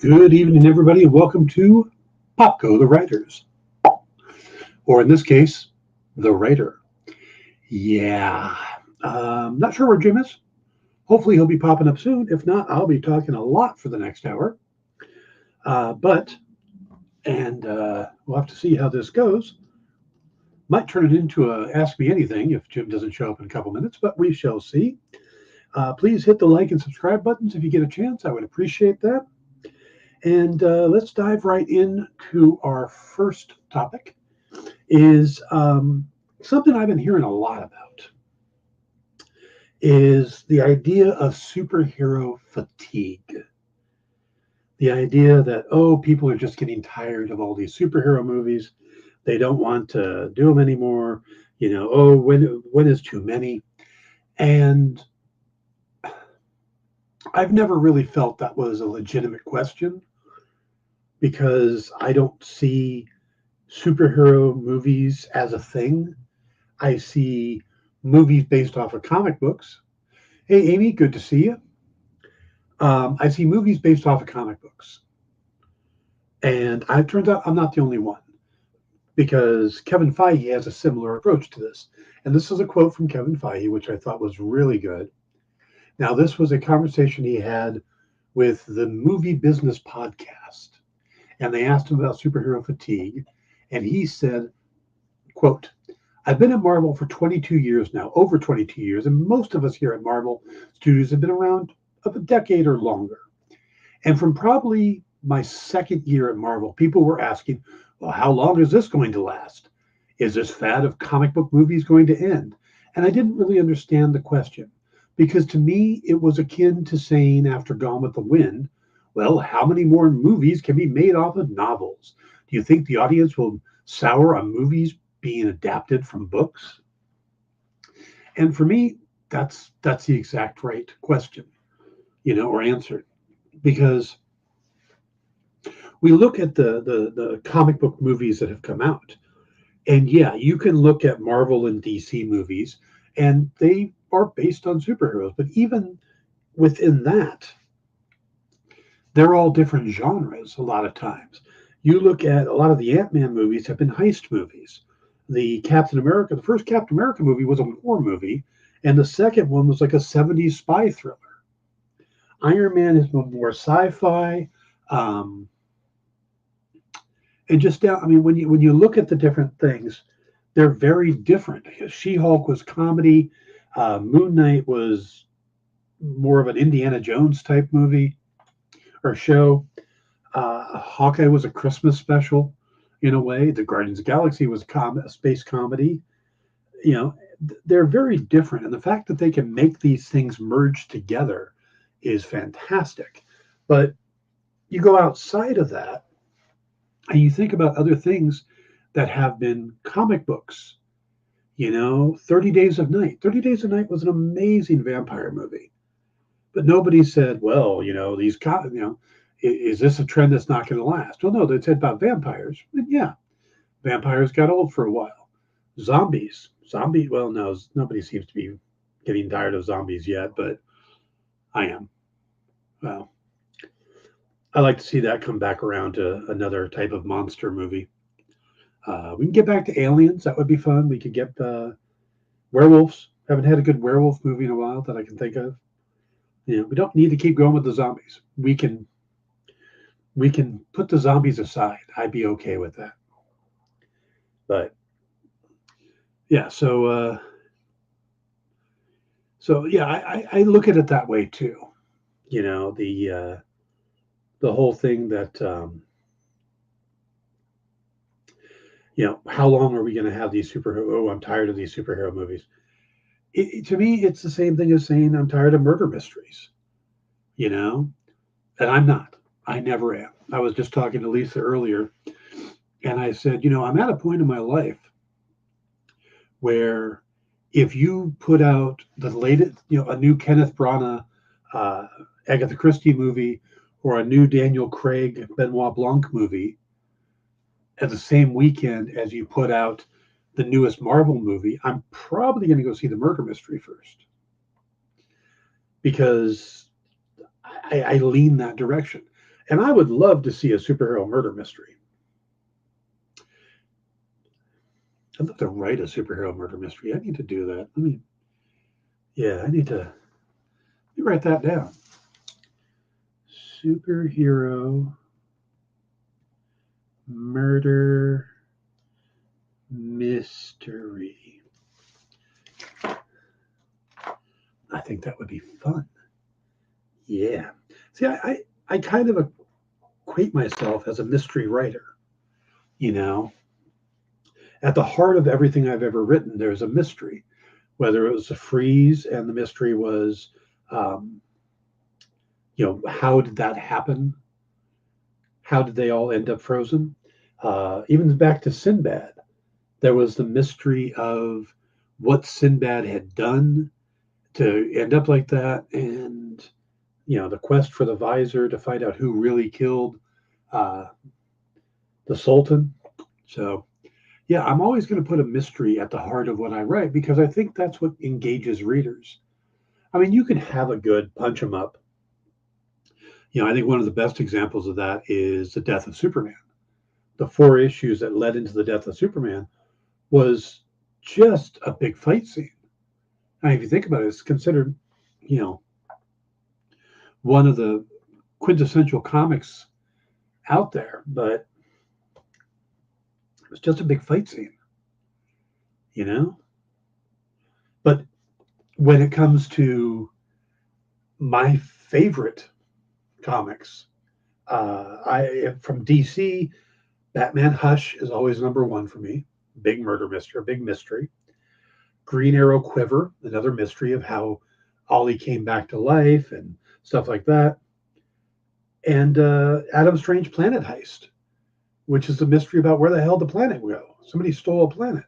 Good evening, everybody, and welcome to Popco the Writers, or in this case, The Writer. Yeah, not sure where Jim is. Hopefully, he'll be popping up soon. If not, I'll be talking a lot for the next hour. But, and we'll have to see how this goes. Might turn it into a Ask Me Anything if Jim doesn't show up in a couple minutes, but we shall see. Please hit the like and subscribe buttons if you get a chance. I would appreciate that. And let's dive right into our first topic. Is something I've been hearing a lot about is the idea of superhero fatigue. The idea that, oh, people are just getting tired of all these superhero movies. They don't want to do them anymore. Oh, when is too many? And I've never really felt that was a legitimate question because I don't see superhero movies as a thing. I see movies based off of comic books. Hey, Amy, good to see you. I see movies based off of comic books. And it turns out I'm not the only one because Kevin Feige has a similar approach to this. And this is a quote from Kevin Feige, which I thought was really good. Now, this was a conversation he had with the Movie Business Podcast. And they asked him about superhero fatigue. And he said, quote, I've been at Marvel for 22 years now, over 22 years, and most of us here at Marvel Studios have been around a decade or longer. And from probably my second year at Marvel, people were asking, well, how long is this going to last? Is this fad of comic book movies going to end? And I didn't really understand the question because to me, it was akin to saying after Gone with the Wind, well, how many more movies can be made off of novels? Do you think the audience will sour on movies being adapted from books? And for me, that's the exact right question, or answer. Because we look at the comic book movies that have come out. And yeah, you can look at Marvel and DC movies, and they are based on superheroes. But even within that, they're all different genres a lot of times. You look at a lot of the Ant-Man movies have been heist movies. The first Captain America movie was a war movie, and the second one was like a 70s spy thriller. Iron Man is more sci-fi. And just down, I mean, when you look at the different things, they're very different. She-Hulk was comedy. Moon Knight was more of an Indiana Jones type movie or show. Hawkeye was a Christmas special in a way. The Guardians of the Galaxy was a space comedy. They're very different. And the fact that they can make these things merge together is fantastic. But you go outside of that and you think about other things that have been comic books. 30 Days of Night. 30 Days of Night was an amazing vampire movie. But nobody said, well, is this a trend that's not going to last? Well, no, they said about vampires. And yeah, vampires got old for a while. Zombies. Well, no, nobody seems to be getting tired of zombies yet, but I am. Well, I like to see that come back around to another type of monster movie. We can get back to aliens. That would be fun. We could get werewolves. Haven't had a good werewolf movie in a while that I can think of. We don't need to keep going with the zombies. We can put the zombies aside. I'd be okay with that. But yeah, so yeah, I look at it that way too. The whole thing that how long are we going to have these superhero? Oh, I'm tired of these superhero movies. To me, it's the same thing as saying I'm tired of murder mysteries. And I'm not. I never am. I was just talking to Lisa earlier, and I said, I'm at a point in my life where if you put out the latest, a new Kenneth Branagh, Agatha Christie movie, or a new Daniel Craig, Benoit Blanc movie at the same weekend as you put out the newest Marvel movie, I'm probably going to go see the murder mystery first because I lean that direction. And I would love to see a superhero murder mystery. I'd love to write a superhero murder mystery. I need to do that. I need to let me write that down. Superhero murder mystery. I think that would be fun. Yeah. See, I kind of equate myself as a mystery writer. You know, at the heart of everything I've ever written, there's a mystery. Whether it was a freeze and the mystery was, um, how did that happen? How did they all end up frozen? Even back to Sinbad, there was the mystery of what Sinbad had done to end up like that, and the quest for the visor to find out who really killed uh, the Sultan. So, yeah, I'm always going to put a mystery at the heart of what I write because I think that's what engages readers. I mean, you can have a good punch 'em up. I think one of the best examples of that is the death of Superman. The 4 issues that led into the death of Superman was just a big fight scene. I mean, if you think about it, it's considered, you know, one of the quintessential comics out there, but it was just a big fight scene, you know? But when it comes to my favorite comics, I from DC, Batman Hush is always number one for me. Big murder mystery, a big mystery. Green Arrow Quiver, another mystery of how Ollie came back to life and stuff like that. And Adam Strange Planet Heist, which is a mystery about where the hell the planet will go. Somebody stole a planet.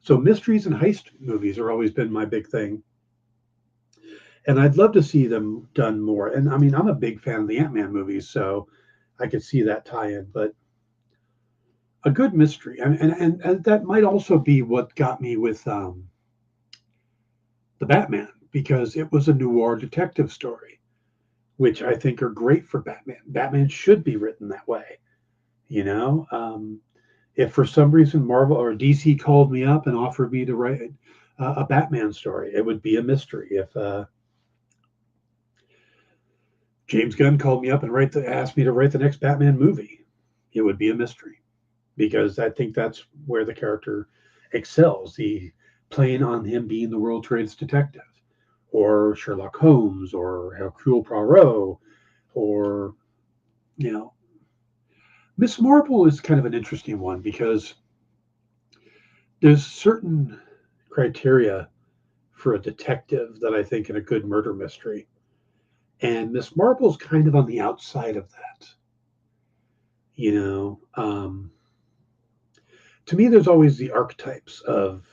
So mysteries and heist movies are always been my big thing. And I'd love to see them done more. And I mean, I'm a big fan of the Ant-Man movies, so I could see that tie-in. But a good mystery, and that might also be what got me with the Batman, because it was a noir detective story, which I think are great for Batman. Batman should be written that way, you know. If for some reason Marvel or DC called me up and offered me to write a Batman story, it would be a mystery. If James Gunn called me up and asked me to write the next Batman movie, it would be a mystery because I think that's where the character excels. The playing on him being the world trade's detective, or Sherlock Holmes, or Hercule Poirot, or you know, Miss Marple is kind of an interesting one because there's certain criteria for a detective that I think in a good murder mystery, and Miss Marple's kind of on the outside of that. You know, to me, there's always the archetypes of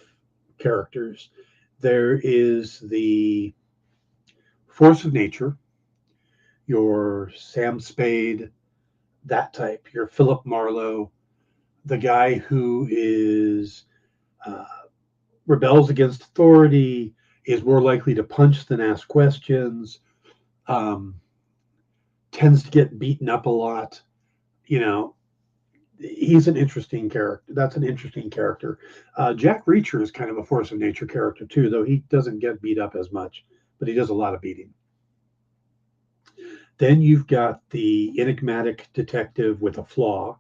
characters. There is the force of nature, your Sam Spade, that type, your Philip Marlowe, the guy who is uh, rebels against authority, is more likely to punch than ask questions, um, tends to get beaten up a lot. You know, he's an interesting character. That's an interesting character. Jack Reacher is kind of a force of nature character too, though he doesn't get beat up as much, but he does a lot of beating. Then you've got the enigmatic detective with a flaw,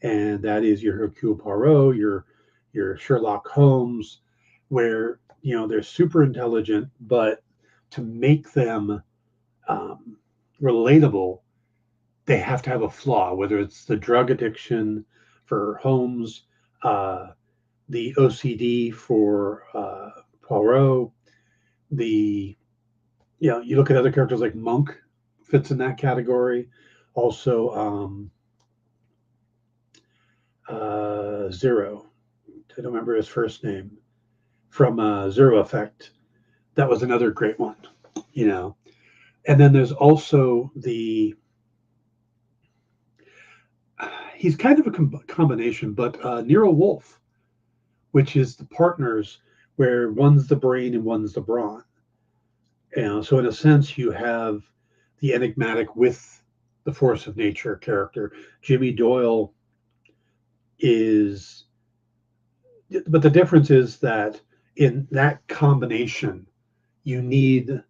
and that is your Hercule Poirot, your Sherlock Holmes, where they're super intelligent, but to make them um, relatable, they have to have a flaw, whether it's the drug addiction for Holmes, uh, the OCD for Poirot, the you look at other characters like Monk fits in that category. Also, Zero. I don't remember his first name from Zero Effect. That was another great one, you know. And then there's also he's kind of a combination, but Nero Wolf, which is the partners where one's the brain and one's the brawn. So in a sense, you have the enigmatic with the force of nature character. Jimmy Doyle is, but the difference is that in that combination, you need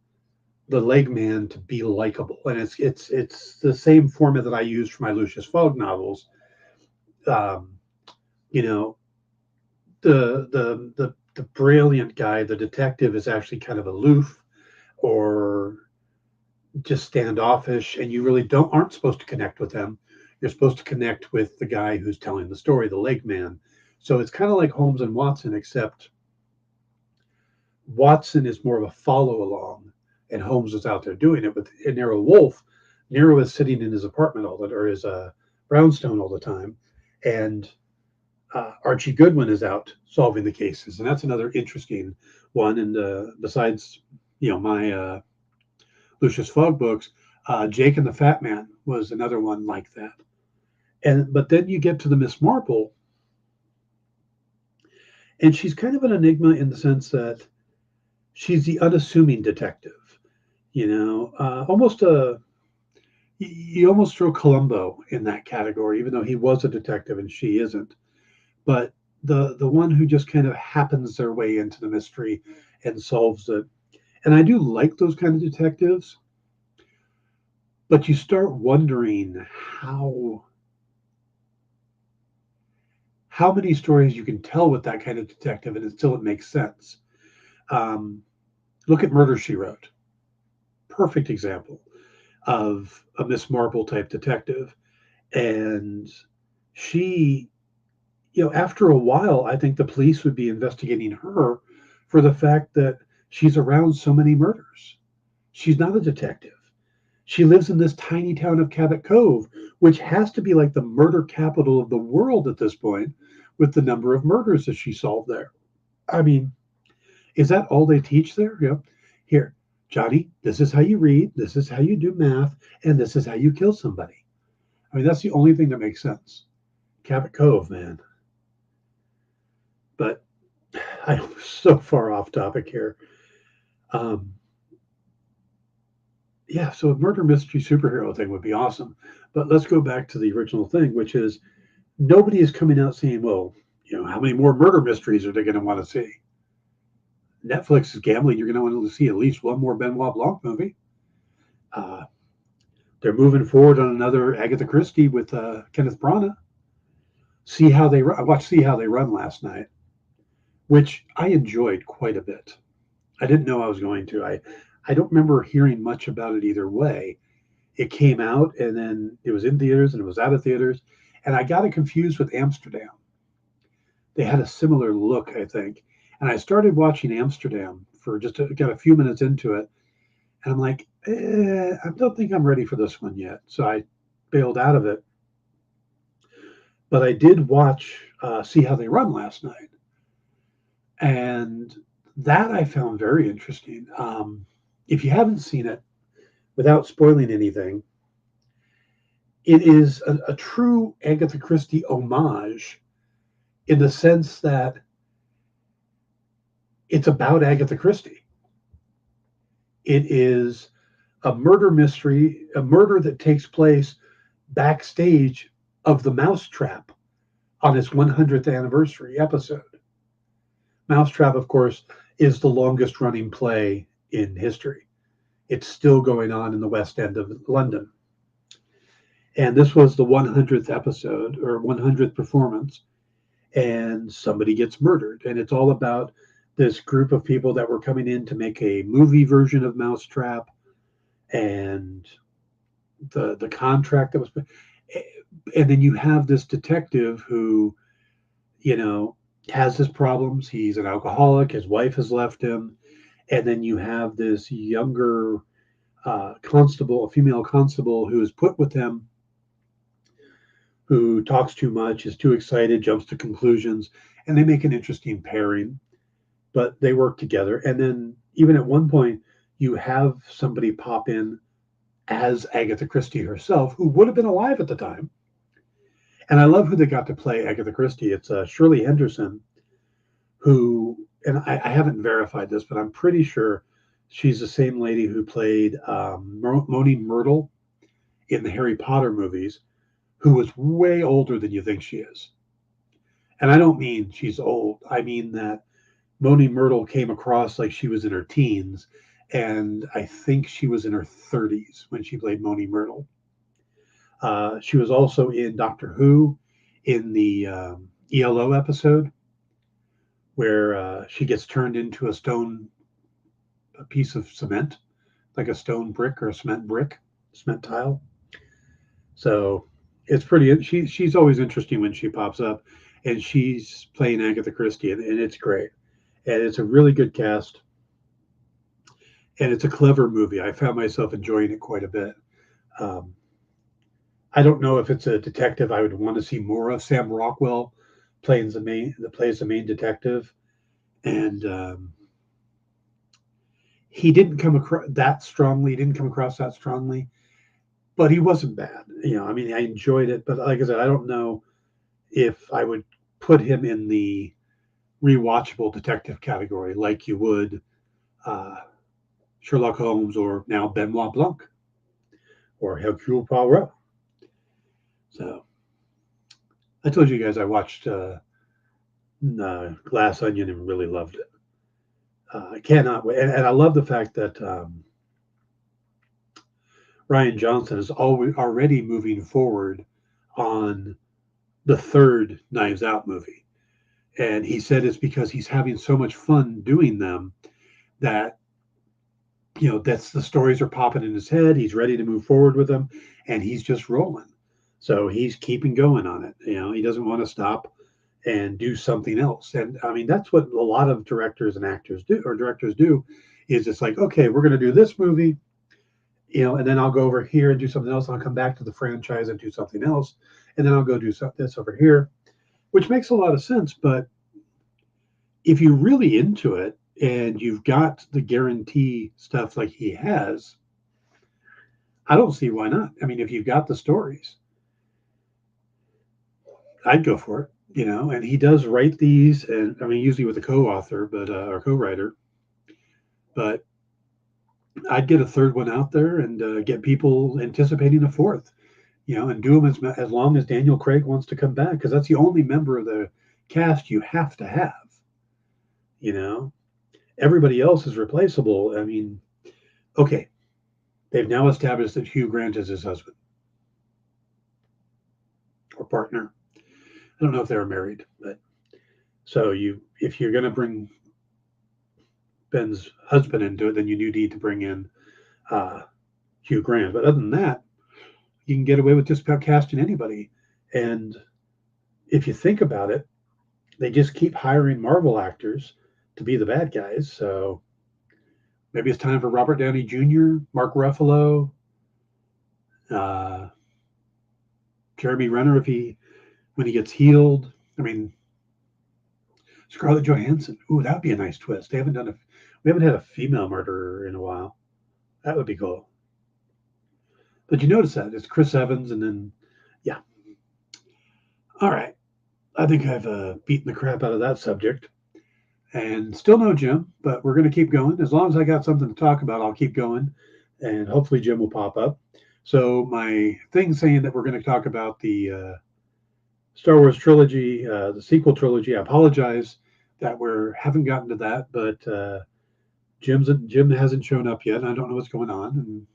the leg man to be likable, and it's the same format that I use for my Lucius Fogg novels. Um, you know, the brilliant guy, the detective, is actually kind of aloof or just standoffish, and you really don't aren't supposed to connect with them. You're supposed to connect with the guy who's telling the story, the leg man. So it's kind of like Holmes and Watson, except Watson is more of a follow along, and Holmes is out there doing it. With Nero Wolfe, Nero is sitting in his apartment all the or his brownstone all the time, and Archie Goodwin is out solving the cases, and that's another interesting one. And besides, my Lucius Fogg books, Jake and the Fat Man was another one like that. And but then you get to the Miss Marple, and she's kind of an enigma in the sense that she's the unassuming detective. Almost a you almost throw Columbo in that category, even though he was a detective and she isn't. But the one who just kind of happens their way into the mystery and solves it. And I do like those kind of detectives, but you start wondering how many stories you can tell with that kind of detective and still it makes sense. Um, Look at Murder She Wrote. Perfect example of a Miss Marple type detective. And she, after a while, I think the police would be investigating her for the fact that she's around so many murders. She's not a detective. She lives in this tiny town of Cabot Cove, which has to be like the murder capital of the world at this point, with the number of murders that she solved there. I mean, is that all they teach there? Yeah. Here, Johnny, this is how you read, this is how you do math, and this is how you kill somebody. I mean, that's the only thing that makes sense. Cabot Cove, man. But I'm so far off topic here. Um, yeah, so a murder mystery superhero thing would be awesome. But let's go back to the original thing, which is nobody is coming out saying, well, how many more murder mysteries are they going to want to see? Netflix is gambling. You're going to want to see at least one more Benoit Blanc movie. Uh, they're moving forward on another Agatha Christie with Kenneth Branagh. See how they run. I watched See How They Run last night, which I enjoyed quite a bit. I didn't know I was going to. I don't remember hearing much about it either way. It came out and then it was in theaters and it was out of theaters, and I got it confused with Amsterdam. They had a similar look, I think. And I started watching Amsterdam for got a few minutes into it, and I'm like, I don't think I'm ready for this one yet. So I bailed out of it. But I did watch See How They Run last night, and that I found very interesting. If you haven't seen it, without spoiling anything, it is a true Agatha Christie homage in the sense that it's about Agatha Christie. It is a murder mystery, a murder that takes place backstage of the Mousetrap on its 100th anniversary episode. Mousetrap, of course, is the longest running play in history. It's still going on in the West End of London. And this was the 100th episode or 100th performance, and somebody gets murdered. And it's all about this group of people that were coming in to make a movie version of Mousetrap, and the contract that was, and then you have this detective who, you know, has his problems. He's an alcoholic. His wife has left him, and then you have this younger constable, a female constable, who is put with him, who talks too much, is too excited, jumps to conclusions, and they make an interesting pairing. But they work together, and then even at one point, you have somebody pop in as Agatha Christie herself, who would have been alive at the time. And I love who they got to play Agatha Christie. It's Shirley Henderson, who, and I haven't verified this, but I'm pretty sure she's the same lady who played Moaning Myrtle in the Harry Potter movies who was way older than you think she is. And I don't mean she's old. I mean that Moni Myrtle came across like she was in her teens, and I think she was in her 30s when she played Moni Myrtle. She was also in Doctor Who in the ELO episode where she gets turned into a piece of cement, like a stone brick or a cement tile. So it's pretty. She's always interesting when she pops up, and she's playing Agatha Christie, and it's great, and it's a really good cast, and it's a clever movie. I found myself enjoying it quite a bit. Um, I don't know if it's a detective I would want to see more of. Sam Rockwell plays the main detective, and he didn't come across that strongly. He didn't come across that strongly, but he wasn't bad. I mean, I enjoyed it, but like I said, I don't know if I would put him in the rewatchable detective category like you would uh, Sherlock Holmes or now Benoit Blanc or Hercule Poirot. So I told you guys I watched Glass Onion and really loved it. I cannot wait, and I love the fact that Ryan Johnson is already moving forward on the third Knives Out movie, and he said it's because he's having so much fun doing them that that's the stories are popping in his head. He's ready to move forward with them, and he's just rolling. So he's keeping going on it. He doesn't want to stop and do something else. And I mean, that's what a lot of directors and actors do, or directors do, is it's like, okay, we're going to do this movie, and then I'll go over here and do something else. And I'll come back to the franchise and do something else, and then I'll go do this over here, which makes a lot of sense. But if you're really into it and you've got the guarantee stuff like he has, I don't see why not. I mean, if you've got the stories, I'd go for it. And he does write these, and I mean, usually with a co-author, but or co-writer. But I'd get a third one out there and get people anticipating a fourth. And do them as long as Daniel Craig wants to come back, because that's the only member of the cast you have to have. Everybody else is replaceable. I mean, okay, they've now established that Hugh Grant is his husband or partner. I don't know if they were married, but so if you're going to bring Ben's husband into it, then you do need to bring in uh, Hugh Grant. But other than that, you can get away with just about casting anybody. And if you think about it, they just keep hiring Marvel actors to be the bad guys. So maybe it's time for Robert Downey Jr., Mark Ruffalo, uh, Jeremy Renner when he gets healed. I mean, Scarlett Johansson. Ooh, that would be a nice twist. We haven't had a female murderer in a while. That would be cool. But you notice that it's Chris Evans, and then yeah. All right, I think I've beaten the crap out of that subject, and still no Jim. But we're going to keep going. As long as I got something to talk about, I'll keep going, and hopefully Jim will pop up. So my thing saying that we're going to talk about the Star Wars trilogy, the sequel trilogy. I apologize that we haven't gotten to that, but Jim hasn't shown up yet. And I don't know what's going on, and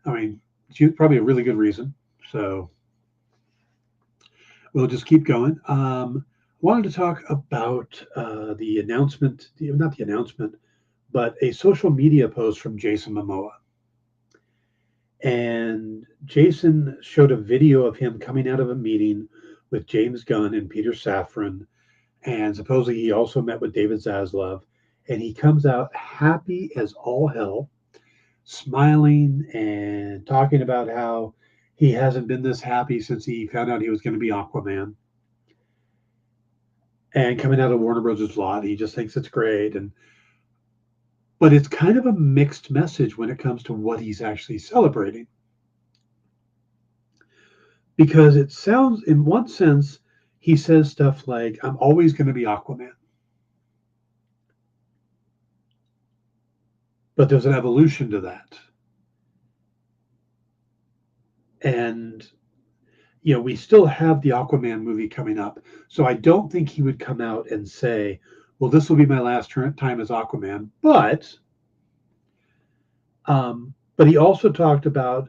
I mean, it's probably a really good reason. So we'll just keep going. Wanted to talk about the announcement, not the announcement, but a social media post from Jason Momoa. And Jason showed a video of him coming out of a meeting with James Gunn and Peter Safran. And supposedly he also met with David Zaslav. And he comes out happy as all hell, smiling and talking about how he hasn't been this happy since he found out he was going to be Aquaman. And coming out of Warner Brothers' lot, he just thinks it's great. But it's kind of a mixed message when it comes to what he's actually celebrating. Because it sounds, in one sense, he says stuff like, I'm always going to be Aquaman. But there's an evolution to that. And, we still have the Aquaman movie coming up. So I don't think he would come out and say, well, this will be my last time as Aquaman. But he also talked about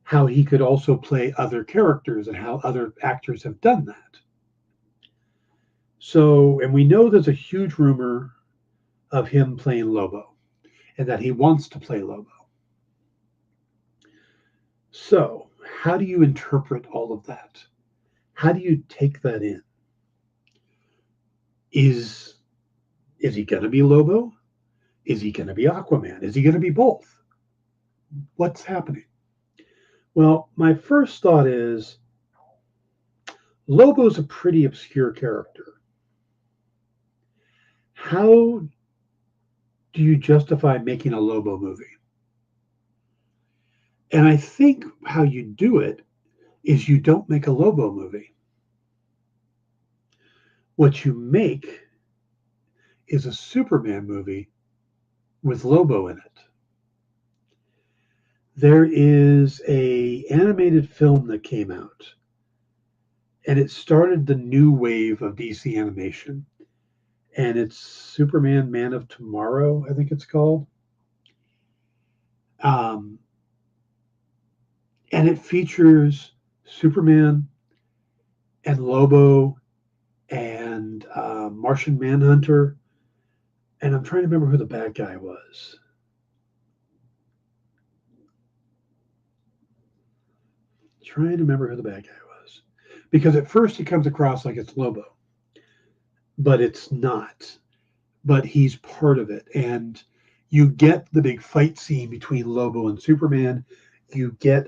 how he could also play other characters and how other actors have done that. So, and we know there's a huge rumor of him playing Lobo and that he wants to play Lobo. So, how do you interpret all of that? How do you take that in? Is he going to be Lobo? Is he going to be Aquaman? Is he going to be both? What's happening? Well, my first thought is Lobo's a pretty obscure character. How do you justify making a Lobo movie? And I think how you do it is you don't make a Lobo movie. What you make is a Superman movie with Lobo in it. There is a animated film that came out, and it started the new wave of DC animation. And it's Superman Man of Tomorrow, I think it's called. And it features Superman and Lobo and Martian Manhunter. And I'm trying to remember who the bad guy was. Because at first he comes across like it's Lobo, but it's not. But he's part of it. And you get the big fight scene between Lobo and Superman. You get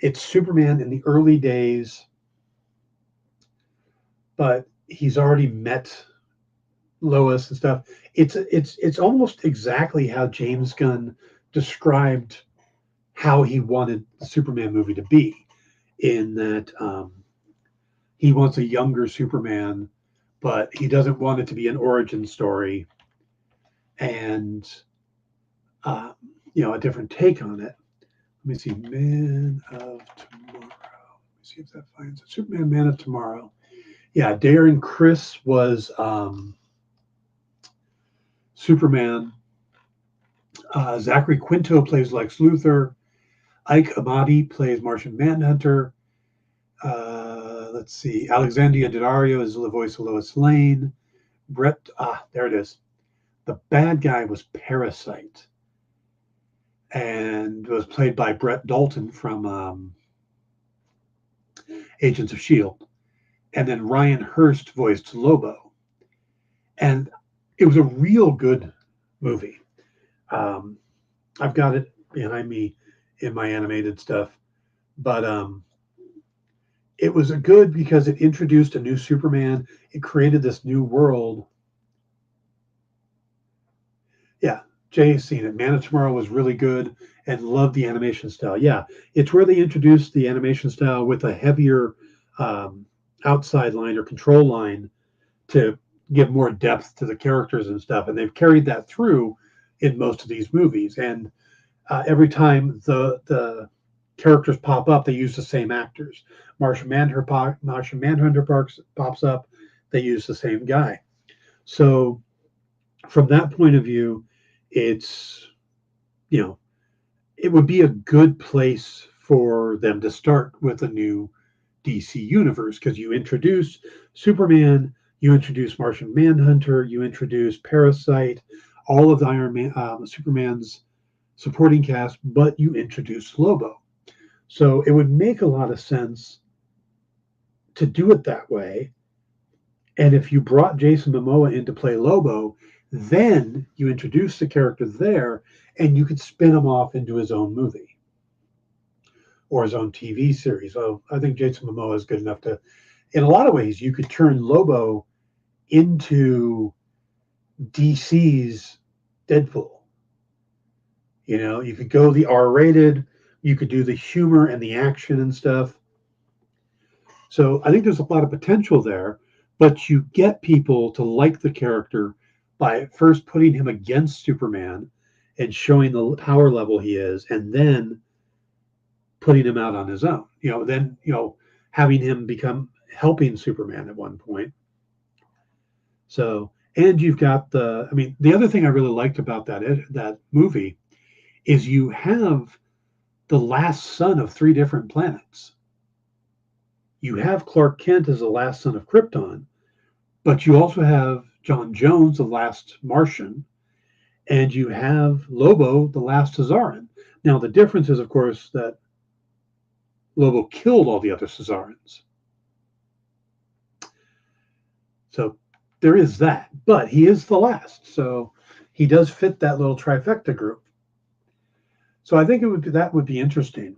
it's Superman in the early days, but he's already met Lois and stuff. It's almost exactly how James Gunn described how he wanted the Superman movie to be, in that he wants a younger Superman, but he doesn't want it to be an origin story and a different take on it. Let me see, Man of Tomorrow. Let me see if that finds it. Superman, Man of Tomorrow. Yeah, Darren Criss was Superman. Zachary Quinto plays Lex Luthor. Ike Amati plays Martian Manhunter. Let's see. Alexandria Daddario is the voice of Lois Lane. There it is. The bad guy was Parasite and was played by Brett Dalton from Agents of S.H.I.E.L.D. And then Ryan Hurst voiced Lobo. And it was a real good movie. I've got it behind me in my animated stuff. But it was a good because it introduced a new Superman. It created this new world. Yeah, Jay's seen it. Man of Tomorrow was really good and loved the animation style. Yeah, it's where they introduced the animation style with a heavier outside line or control line to give more depth to the characters and stuff. And they've carried that through in most of these movies. And every time the characters pop up, they use the same actors. Martian Manhunter pops up, they use the same guy. So from that point of view, it's, it would be a good place for them to start with a new DC universe, because you introduce Superman, you introduce Martian Manhunter, you introduce Parasite, all of the Superman's supporting cast, but you introduce Lobo. So it would make a lot of sense to do it that way. And if you brought Jason Momoa in to play Lobo, then you introduce the character there and you could spin him off into his own movie or his own TV series. Well, I think Jason Momoa is good enough to, in a lot of ways, you could turn Lobo into DC's Deadpool. You could go the R-rated, you could do the humor and the action and stuff. So I think there's a lot of potential there, but you get people to like the character by first putting him against Superman and showing the power level he is, and then putting him out on his own. Then having him become helping Superman at one point. So, and you've got the other thing I really liked about that movie is you have the last son of three different planets. You have Clark Kent as the last son of Krypton, but you also have John Jones, the last Martian, and you have Lobo, the last Caesaran. Now, the difference is, of course, that Lobo killed all the other Caesarans. So there is that, but he is the last. So he does fit that little trifecta group. So I think that would be interesting.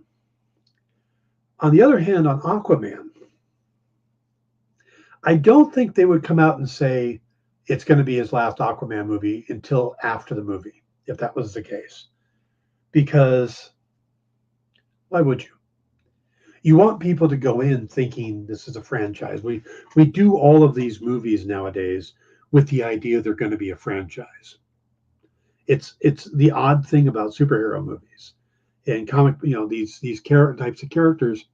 On the other hand, on Aquaman, I don't think they would come out and say it's going to be his last Aquaman movie until after the movie, if that was the case. Because why would you? You want people to go in thinking this is a franchise. We do all of these movies nowadays with the idea they're going to be a franchise. It's the odd thing about superhero movies and comic, these types of characters,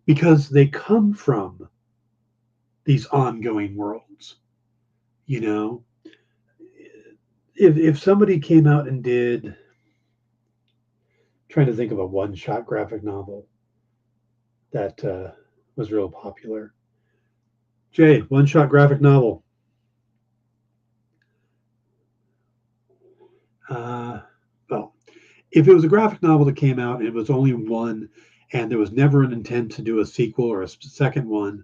because they come from these ongoing worlds. If somebody came out and did, trying to think of a one-shot graphic novel that was real popular. Jade, one-shot graphic novel. Well, if it was a graphic novel that came out and it was only one, and there was never an intent to do a sequel or a second one,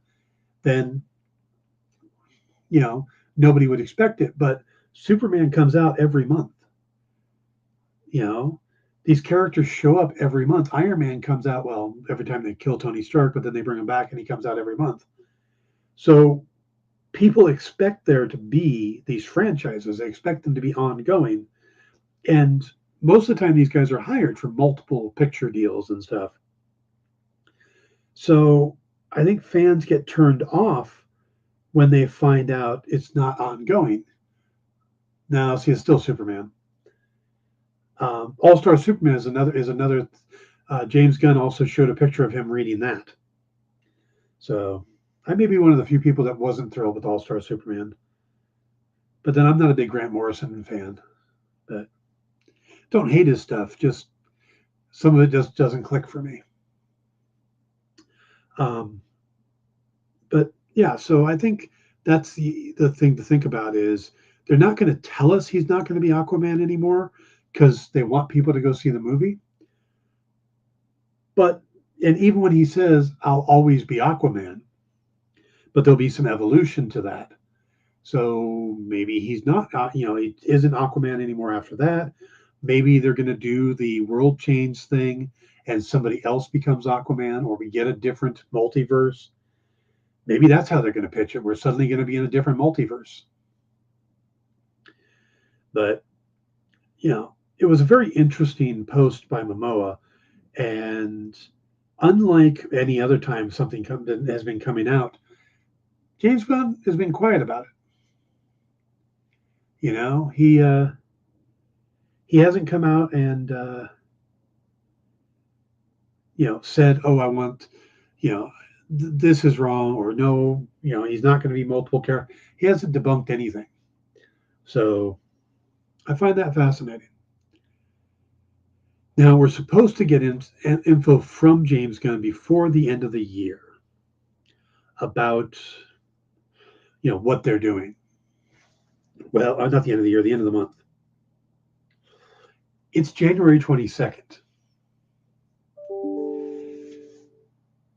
then nobody would expect it. But Superman comes out every month. These characters show up every month. Iron Man comes out, well, every time they kill Tony Stark, but then they bring him back and he comes out every month. So people expect there to be these franchises. They expect them to be ongoing. And most of the time, these guys are hired for multiple picture deals and stuff. So I think fans get turned off when they find out it's not ongoing. Now, see, it's still Superman. All-Star Superman is another. James Gunn also showed a picture of him reading that. So I may be one of the few people that wasn't thrilled with All-Star Superman. But then I'm not a big Grant Morrison fan. But don't hate his stuff. Just some of it just doesn't click for me. But yeah, so I think that's the thing to think about is they're not going to tell us he's not going to be Aquaman anymore because they want people to go see the movie. And even when he says, I'll always be Aquaman, but there'll be some evolution to that. So maybe he's not, he isn't Aquaman anymore after that. Maybe they're going to do the world change thing and somebody else becomes Aquaman, or we get a different multiverse. Maybe that's how they're going to pitch it. We're suddenly going to be in a different multiverse. But, it was a very interesting post by Momoa. And unlike any other time something has been coming out, James Gunn has been quiet about it. He hasn't come out and said, "Oh, I want, this is wrong," or no, he's not going to be multiple characters. He hasn't debunked anything. So I find that fascinating. Now we're supposed to get info from James Gunn before the end of the year about what they're doing. Well, not the end of the year, the end of the month. It's January 22nd.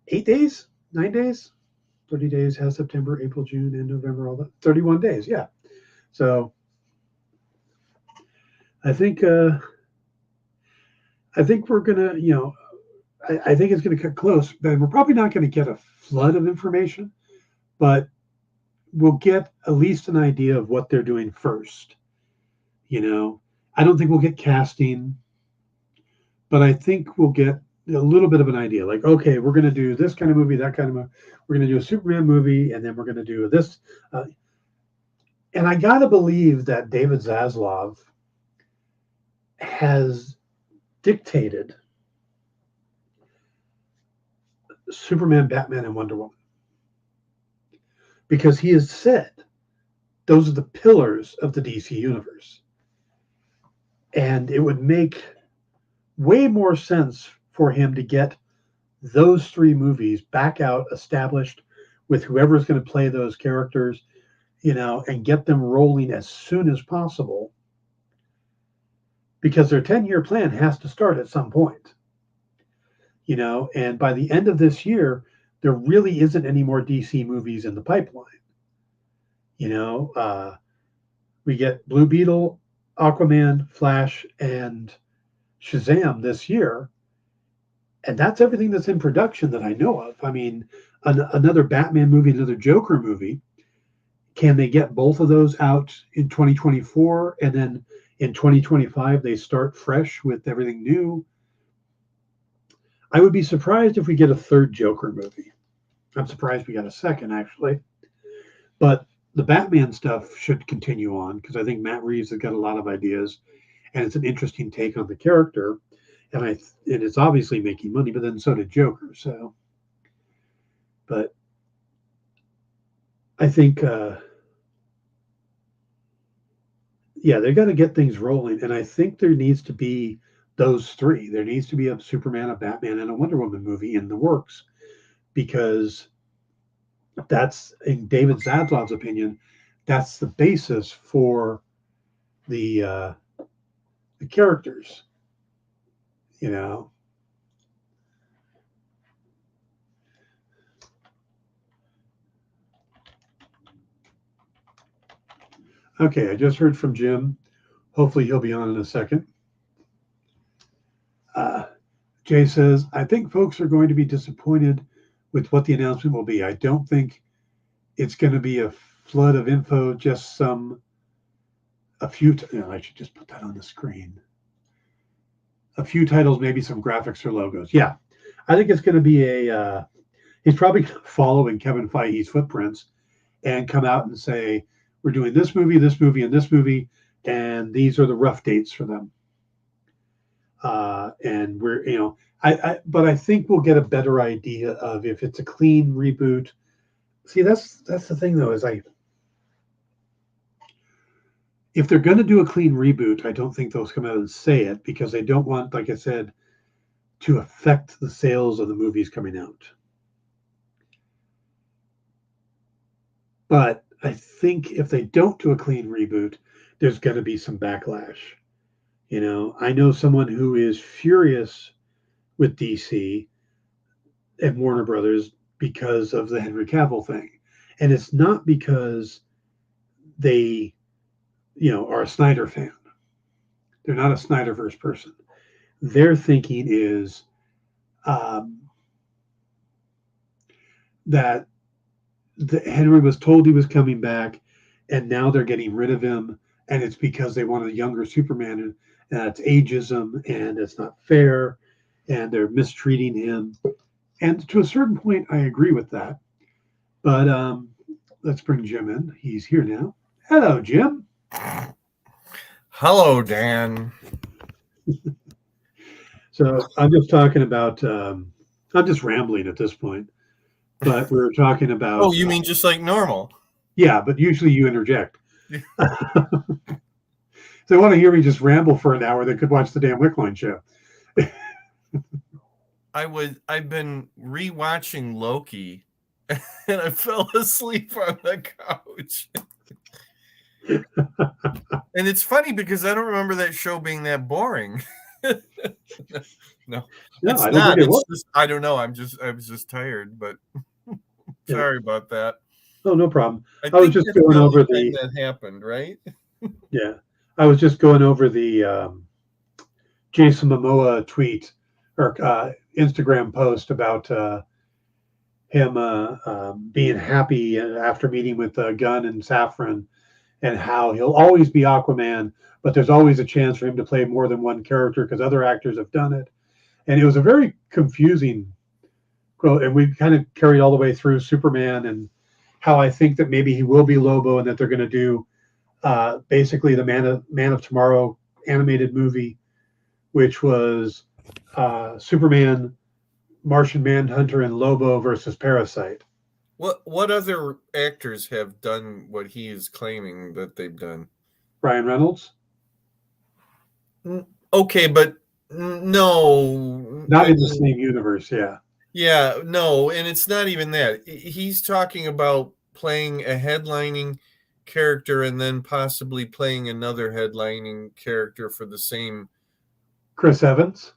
8 days? 9 days? 30 days has September, April, June, and November, all that. 31 days, yeah. So I think we're gonna, I think it's gonna cut close, but we're probably not gonna get a flood of information, but we'll get at least an idea of what they're doing first. I don't think we'll get casting, but I think we'll get a little bit of an idea. Like, okay, we're going to do this kind of movie, that kind of movie. We're going to do a Superman movie, and then we're going to do this. And I got to believe that David Zaslav has dictated Superman, Batman, and Wonder Woman, because he has said those are the pillars of the DC universe. And it would make way more sense for him to get those three movies back out, established with whoever's going to play those characters, and get them rolling as soon as possible, because their 10-year plan has to start at some point. And by the end of this year, there really isn't any more DC movies in the pipeline. We get Blue Beetle, Aquaman, Flash, and Shazam this year, and that's everything that's in production that I know of. I mean, another Batman movie, another Joker movie. Can they get both of those out in 2024, and then in 2025 they start fresh with everything new? I would be surprised if we get a third Joker movie. I'm surprised we got a second, actually. But the Batman stuff should continue on, because I think Matt Reeves has got a lot of ideas, and it's an interesting take on the character, and it's obviously making money. But then so did Joker. So, but I think, they got to get things rolling, and I think there needs to be those three. There needs to be a Superman, a Batman, and a Wonder Woman movie in the works, because that's, in David Zaslav's opinion, that's the basis for the characters. Okay, I just heard from Jim. Hopefully he'll be on in a second. Jay says, I think folks are going to be disappointed with what the announcement will be. I don't think it's going to be a flood of info, just a few. I should just put that on the screen. A few titles, maybe some graphics or logos. Yeah, I think it's going to be he's probably going to follow in Kevin Feige's footprints and come out and say, we're doing this movie, and this movie, and these are the rough dates for them. And we're, but I think we'll get a better idea of if it's a clean reboot. See, that's the thing, though, is if they're going to do a clean reboot, I don't think they'll come out and say it, because they don't want, like I said, to affect the sales of the movies coming out. But I think if they don't do a clean reboot, there's going to be some backlash. I know someone who is furious with DC and Warner Brothers because of the Henry Cavill thing. And it's not because they, are a Snyder fan. They're not a Snyderverse person. Their thinking is that Henry was told he was coming back, and now they're getting rid of him, and it's because they want a younger Superman, and that's ageism, and it's not fair, and they're mistreating him. And to a certain point, I agree with that. But let's bring Jim in. He's here now. Hello, Jim. Hello, Dan. So I'm just talking about, I'm just rambling at this point, but we were talking about. Oh, you mean just like normal? Yeah, but usually you interject. If they want to hear me just ramble for an hour, they could watch the Dan Wickline show. I've been rewatching Loki, and I fell asleep on the couch. And it's funny because I don't remember that show being that boring. No, it's I don't not. think it It's just, I don't know. I was just tired, but sorry about that. Oh, no problem. I was just going over the that happened, right? Yeah, I was just going over the Jason Momoa tweet or Instagram post about him being happy after meeting with Gunn and Safran, and how he'll always be Aquaman, but there's always a chance for him to play more than one character because other actors have done it. And it was a very confusing quote, and we kind of carried all the way through Superman and how I think that maybe he will be Lobo, and that they're going to do basically the Man of Tomorrow animated movie, which was Superman Martian Manhunter and Lobo versus Parasite. What other actors have done what he is claiming that they've done? Ryan Reynolds? Okay, but no. Not I in the mean, same universe, yeah. yeah, no, and it's not even that. He's talking about playing a headlining character and then possibly playing another headlining character for the same. Chris Evans?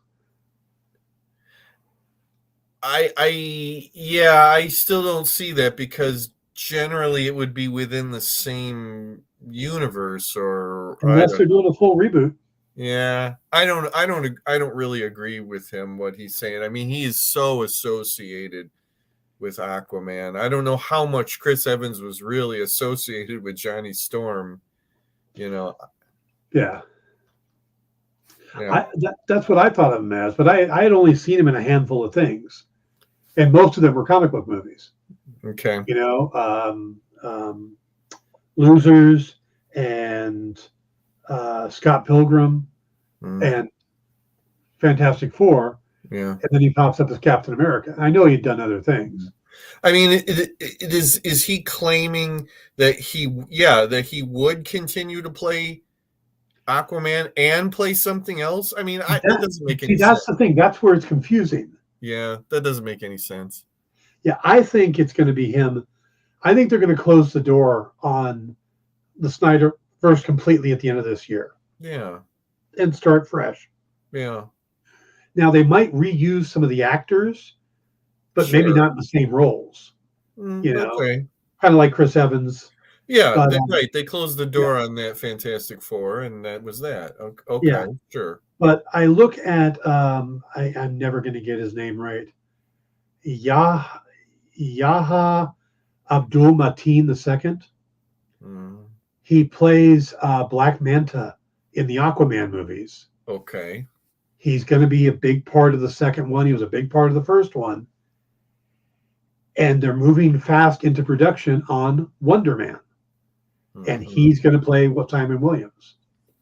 Yeah, I still don't see that because generally it would be within the same universe, or I Unless don't. they're doing a full reboot. Yeah, I don't really agree with him what he's saying. I mean, he is so associated with Aquaman. I don't know how much Chris Evans was really associated with Johnny Storm. You know, Yeah. yeah, That's what I thought of him as, but I had only seen him in a handful of things, and most of them were comic book movies. okay, You know, Losers and Scott Pilgrim mm, and Fantastic Four, yeah. and then he pops up as Captain America. I know he'd done other things. I mean, it is he claiming that he would continue to play Aquaman and play something else? I mean, that doesn't make See, any that's sense. the thing. That's where it's confusing. Yeah, that doesn't make any sense. Yeah, I think it's going to be him. I think they're going to close the door on the Snyder verse completely at the end of this year Yeah, and start fresh. yeah, Now they might reuse some of the actors, but maybe sure. not in the same roles. You know, Okay. kind of like Chris Evans. Yeah, But right. They closed the yeah, door on that Fantastic Four, and that was that. Okay, yeah. sure. But I look at I'm never going to get his name right. Yah Yaha Abdul Mateen II. Mm, He plays Black Manta in the Aquaman movies. okay. He's going to be a big part of the second one. He was a big part of the first one. And they're moving fast into production on Wonder Man. And Mhm. he's going to play Simon Williams.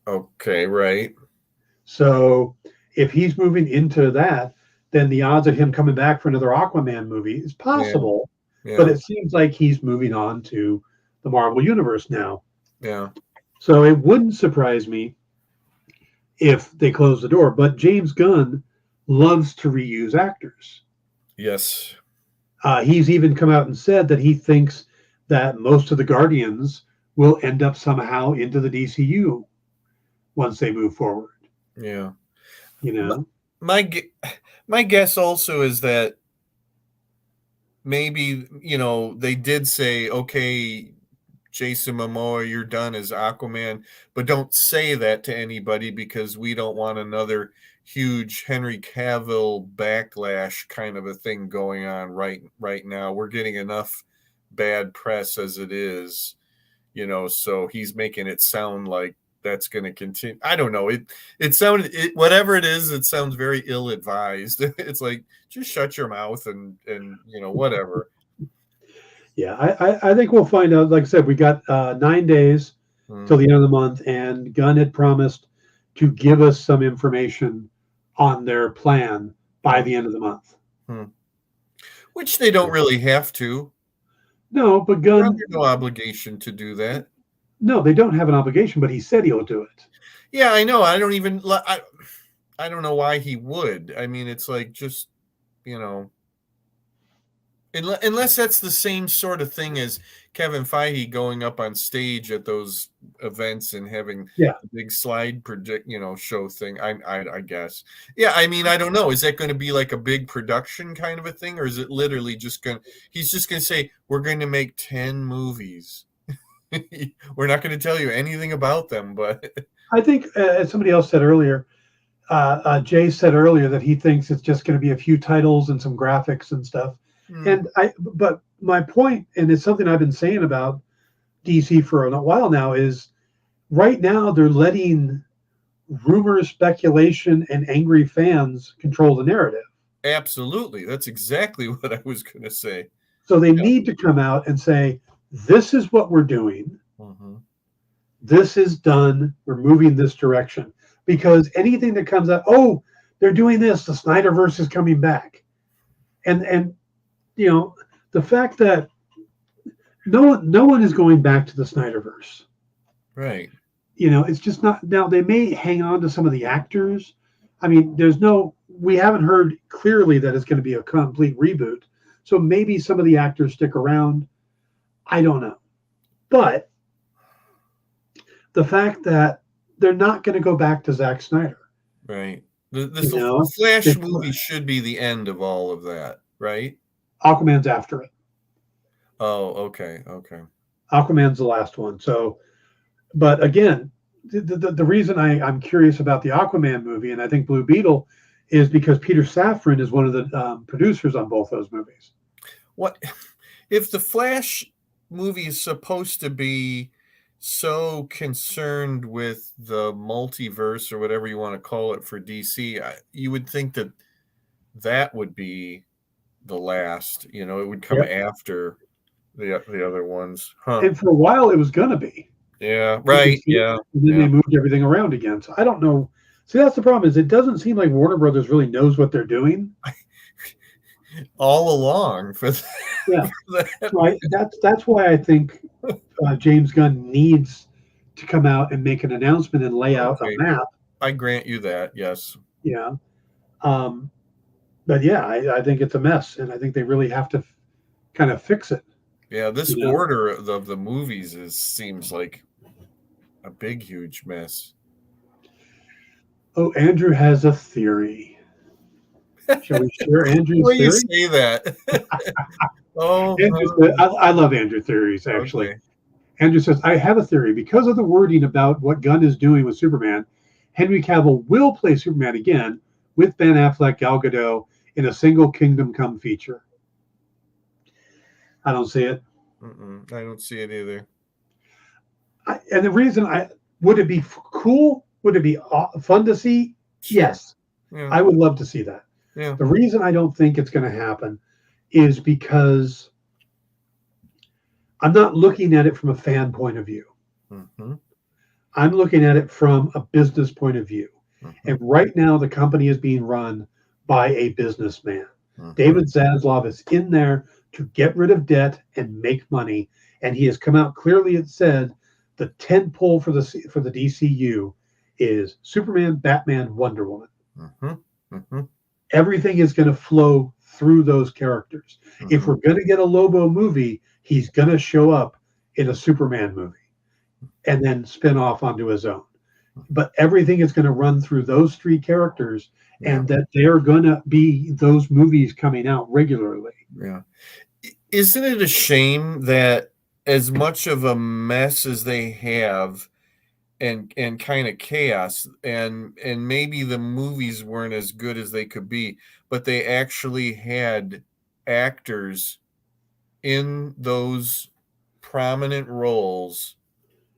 Okay, right. So if he's moving into that, then the odds of him coming back for another Aquaman movie is Yeah, possible. But yeah, it seems like he's moving on to the Marvel Universe now. yeah. So it wouldn't surprise me if they close the door. But James Gunn loves to reuse actors. Yes. He's even come out and said that he thinks that most of the Guardians will end up somehow into the DCU once they move forward. Yeah. You My know, my, gu- my guess also is that maybe, they did say, okay, Jason Momoa, you're done as Aquaman, but don't say that to anybody because we don't want another huge Henry Cavill backlash kind of a thing going on right now. We're getting enough bad press as it is, so he's making it sound like that's going to continue. I don't know. It sounded whatever it is, it sounds very ill advised. It's like just shut your mouth and whatever. yeah, I think we'll find out. Like I said, we got 9 days till Hmm. the end of the month, and Gunn had promised to give us some information on their plan by Hmm. the end of the month. Hmm. Which they don't really have to. No, but They're under Gunn, no obligation to do that. no, they don't have an obligation, but he said he'll do it. Yeah, I know. I don't know why he would. I mean, it's like just you know, unless that's the same sort of thing as Kevin Feige going up on stage at those events and having Yeah, a big slide show thing. I guess. Yeah, I mean, I don't know. Is that going to be like a big production kind of a thing, or is it literally just going? He's just going to say we're going to make 10 movies. We're not going to tell you anything about them, but I think as somebody else said earlier, Jay said earlier that he thinks it's just going to be a few titles and some graphics and stuff. mm, But my point, and it's something I've been saying about DC for a while now, is right now they're letting rumors, speculation, and angry fans control the narrative. absolutely. That's exactly what I was going to say. So they Yeah. need to come out and say, this is what we're doing. Mhm. This is done. We're moving this direction. Because anything that comes out, oh, they're doing this, the Snyderverse is coming back. And you know, the fact that no one is going back to the Snyderverse. Right. You know, it's just not. Now they may hang on to some of the actors. I mean, we haven't heard clearly that it's going to be a complete reboot. So maybe some of the actors stick around. I don't know. But the fact that they're not going to go back to Zack Snyder. Right. You know, Flash they, movie should be the end of all of that, right? Aquaman's after it. Oh, okay, okay. Aquaman's the last one. So, but again, the reason I'm curious about the Aquaman movie, and I think Blue Beetle, is because Peter Safran is one of the producers on both those movies. What if the Flash movie is supposed to be so concerned with the multiverse or whatever you want to call it for DC? You would think that that would be the last. You know, it would come Yep. after the other ones, huh? And for a while, it was going to be. Yeah, right. Yeah, and then they moved everything around again. So I don't know. See, that's the problem. Is it doesn't seem like Warner Brothers really knows what they're doing all along for Yeah. that. So that's why I think James Gunn needs to come out and make an announcement and lay out a map. I grant you that. Yes. Yeah. But yeah, I think it's a mess, and I think they really have to kind of fix it. Yeah, this order of the movies seems like a big, huge mess. Oh, Andrew has a theory. Shall we share Andrew's Will theory? You say that? Oh, I love Andrew theories, actually. Okay. Andrew says, I have a theory. Because of the wording about what Gunn is doing with Superman, Henry Cavill will play Superman again with Ben Affleck, Gal Gadot in a single Kingdom Come feature. I don't see it. I don't see it either. And the reason would it be cool? Would it be fun to see? Sure. Yes. Yeah. I would love to see that. Yeah. The reason I don't think it's going to happen is because I'm not looking at it from a fan point of view. Mm-hmm. I'm looking at it from a business point of view. Mm-hmm. And right now, the company is being run by a businessman. Mm-hmm. David Zaslav is in there to get rid of debt and make money. And he has come out clearly and said the tent pole for the DCU is Superman, Batman, Wonder Woman. Mm-hmm. Mm-hmm. Everything is going to flow through those characters. Mm-hmm. If we're going to get a Lobo movie, he's going to show up in a Superman movie and then spin off onto his own. But everything is going to run through those three characters, and that they're going to be those movies coming out regularly. Yeah. Isn't it a shame that as much of a mess as they have and kind of chaos and maybe the movies weren't as good as they could be, but they actually had actors in those prominent roles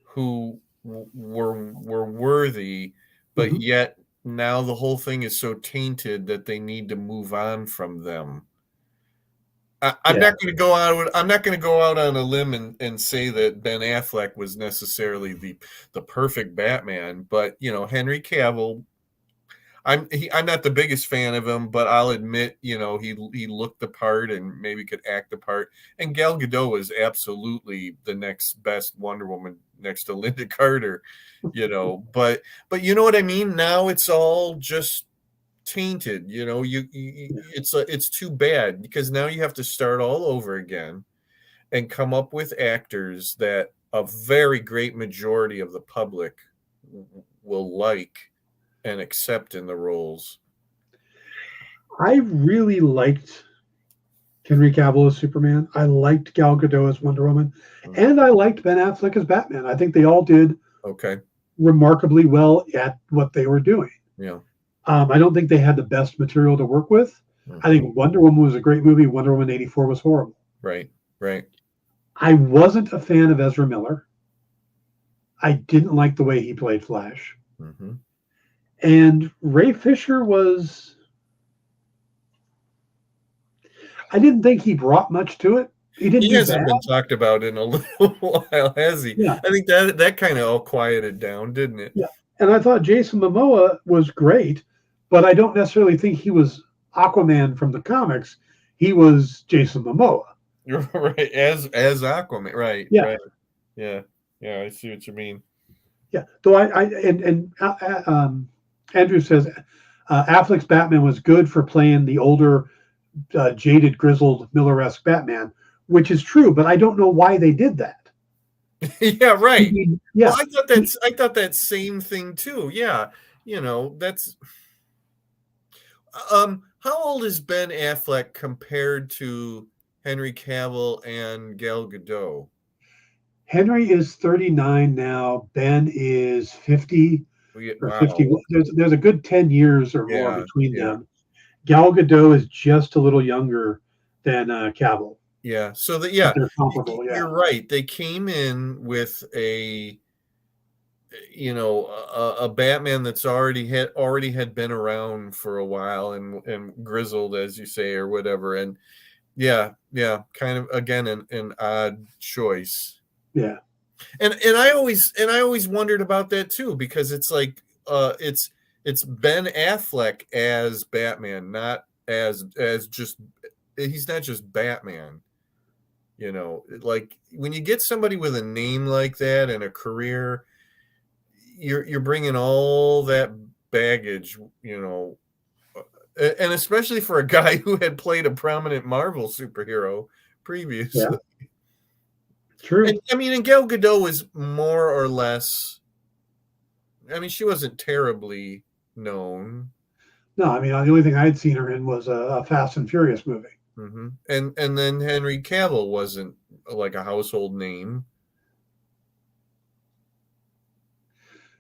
who were worthy, but mm-hmm. yet now the whole thing is so tainted that they need to move on from them. I'm not going to go out. I'm not going to go out on a limb and say that Ben Affleck was necessarily the perfect Batman, but Henry Cavill. I'm not the biggest fan of him, but I'll admit, he looked the part and maybe could act the part. And Gal Gadot is absolutely the next best Wonder Woman next to Linda Carter, But you know what I mean? Now it's all just tainted. It's too bad because now you have to start all over again and come up with actors that a very great majority of the public will like and accept in the roles. I really liked Henry Cavill as Superman. I liked Gal Gadot as Wonder Woman, and I liked Ben Affleck as Batman. I think they all did remarkably well at what they were doing. Yeah. I don't think they had the best material to work with. Mm-hmm. I think Wonder Woman was a great movie. Wonder Woman 84 was horrible. Right. I wasn't a fan of Ezra Miller. I didn't like the way he played Flash. Mm-hmm. And Ray Fisher was... I didn't think he brought much to it. He hasn't been talked about in a little while, has he? Yeah. I think that kind of all quieted down, didn't it? Yeah. And I thought Jason Momoa was great, but I don't necessarily think he was Aquaman from the comics. he was Jason Momoa. Right, as Aquaman, right, Yeah, right, yeah, yeah. I see what you mean. yeah. Though Andrew says Affleck's Batman was good for playing the older, jaded, grizzled Miller-esque Batman, which is true. But I don't know why they did that. Yeah, I right. mean, Well, yeah, I thought that same thing too. Yeah, that's how old is Ben Affleck compared to Henry Cavill and Gal Gadot? Henry is 39 now. Ben is 50 or Wow. 51. There's a good 10 years or more Yeah, between yeah, them. Gal Gadot is just a little younger than Cavill, yeah. So that, but yeah, they're comparable. Yeah, you're right. They came in with a Batman that's already had been around for a while and grizzled, as you say, or whatever. And yeah, yeah, kind of again an odd choice. yeah, And I always wondered about that too, because it's like it's Ben Affleck as Batman, not as just he's not just Batman. Like when you get somebody with a name like that and a career, you're bringing all that baggage, and especially for a guy who had played a prominent Marvel superhero yeah. previously. True. And I mean, and Gal Gadot was more or less. I mean, she wasn't terribly known. No, I mean the only thing I'd seen her in was a Fast and Furious movie. And then Henry Cavill wasn't like a household name.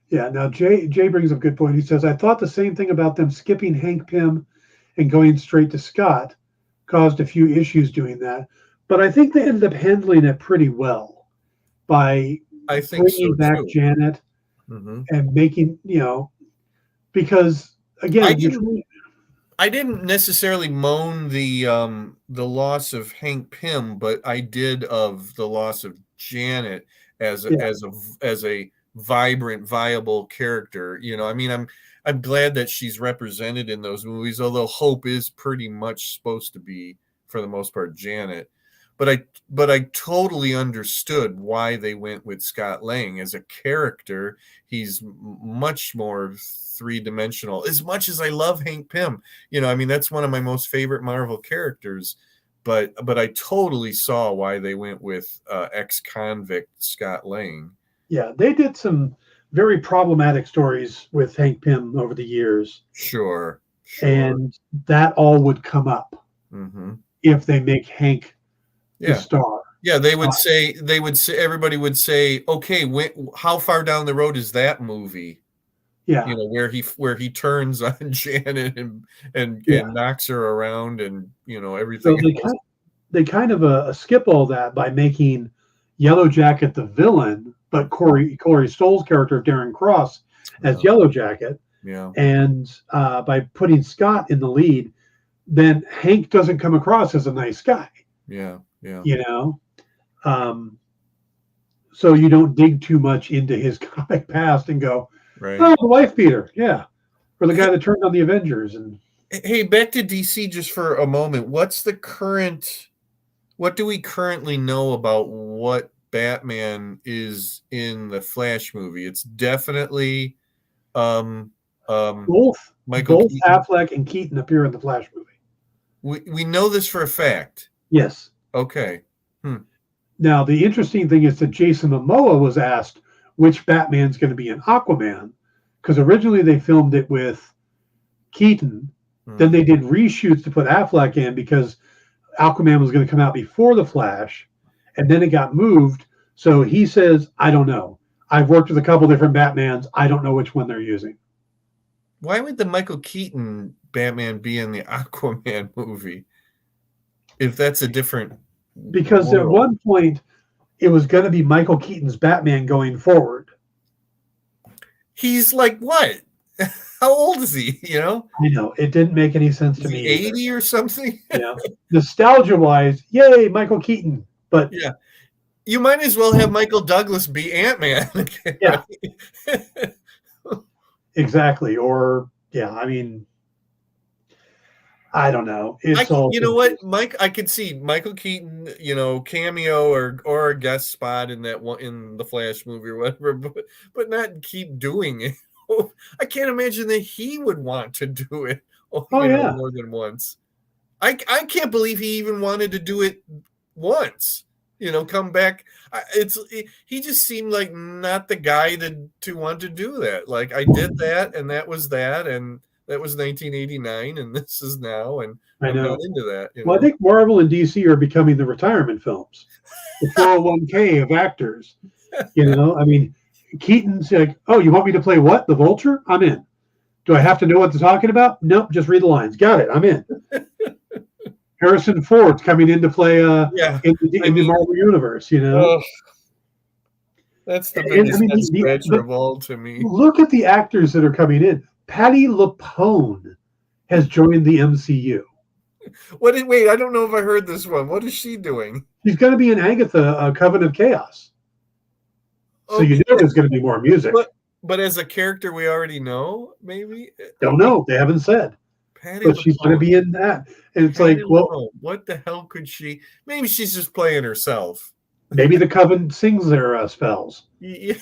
Yeah. Now Jay brings up a good point. He says I thought the same thing about them skipping Hank Pym and going straight to Scott caused a few issues doing that, but I think they ended up handling it pretty well by I think so bringing back too. Janet hmm and making because I again you're didn't. trying. I didn't necessarily moan the loss of Hank Pym, but I did of the loss of Janet as a, Yeah, as a as a vibrant, viable character. I mean, I'm glad that she's represented in those movies, although Hope is pretty much supposed to be, for the most part, Janet. But I totally understood why they went with Scott Lang as a character. He's much more three-dimensional. As much as I love Hank Pym, I mean, that's one of my most favorite Marvel characters. But I totally saw why they went with ex-convict Scott Lang. yeah, they did some very problematic stories with Hank Pym over the years, Sure, sure. and that all would come up hmm if they make Hank the Yeah. star. Yeah, Uh, everybody would say, okay, how far down the road is that movie? yeah, Where he turns on Janet yeah. and knocks her around and So everything else. they kind of skip all that by making Yellow Jacket the villain, but Corey Stoll's character of Darren Cross as Yeah, Yellow Jacket, yeah, and by putting Scott in the lead, then Hank doesn't come across as a nice guy, yeah, yeah. you know. Um, so you don't dig too much into his comic past and go, Right. "Oh, the wife beater, yeah," or the Hey, guy that turned on the Avengers, and hey, back to DC just for a moment. What do we currently know about what Batman is in the Flash movie? It's definitely um um both Michael both Keaton. Affleck and Keaton appear in the Flash movie. We know this for a fact. Yes. Okay. Now the interesting thing is that Jason Momoa was asked which Batman's going to be in Aquaman, because originally they filmed it with Keaton. Then Hmm. they did reshoots to put Affleck in because Aquaman was going to come out before the Flash, and then it got moved. So he says, "I don't know. I've worked with a couple different Batmans. I don't know which one they're using." Why would the Michael Keaton Batman be in the Aquaman movie if that's a different Because at world? one point it was going to be Michael Keaton's Batman going forward. He's like what? How old is he? I know it didn't make any sense Is to he me either. 80 or something? Yeah, nostalgia wise, yay, Michael Keaton. But Yeah. You might as well have Michael Douglas be Ant-Man. yeah, Right? exactly. Or yeah, I mean, I don't know. It's all You know what, confusing. Mike? I could see Michael Keaton, cameo or a guest spot in that one in the Flash movie or whatever, but not keep doing it. I can't imagine that he would want to do it, Oh yeah, more than once. I can't believe he even wanted to do it once. Come back. He just seemed like not the guy to want to do that. Like I did that, and that was that, and that was 1989, and this is now, and I I'm not know. into that. Well, I think Marvel and DC are becoming the retirement films, the 401k of actors. I mean, Keaton's like, oh, you want me to play what? The Vulture? I'm in. Do I have to know what they're talking about? Nope, just read the lines. Got it. I'm in. Harrison Ford's coming in to play Yeah, I in the mean, Marvel universe. oh, that's the And I biggest mean, head scratcher but of all to me. look at the actors that are coming in. Patty LuPone has joined the MCU. Wait, I don't know if I heard this one. What is she doing? She's going to be in Agatha, Coven of Chaos. So you Okay, know there's going to be more music. but as a character we already know, maybe. Don't know. They haven't said. Patty But she's going to LuPone. be in that. And it's Patty like, well, LuPone. What the hell could she? Maybe she's just playing herself. maybe the Coven sings their spells. Because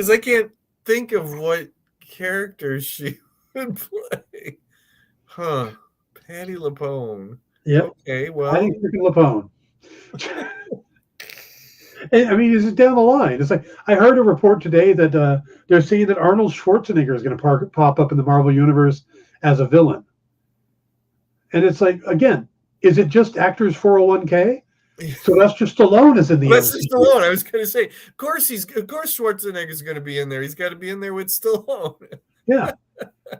I can't think of what character she would play. Huh? Patty LuPone. Yep. Okay, well, Patty freaking LuPone. And, I mean, it's down the line. It's like I heard a report today that they're saying that Arnold Schwarzenegger is going to pop up in the Marvel universe as a villain. And it's like, again, is it just actors 401k? So that's just Stallone is in the that's MCU. Stallone. I was going to say, of course Schwarzenegger's going to be in there. He's got to be in there with Stallone. Yeah.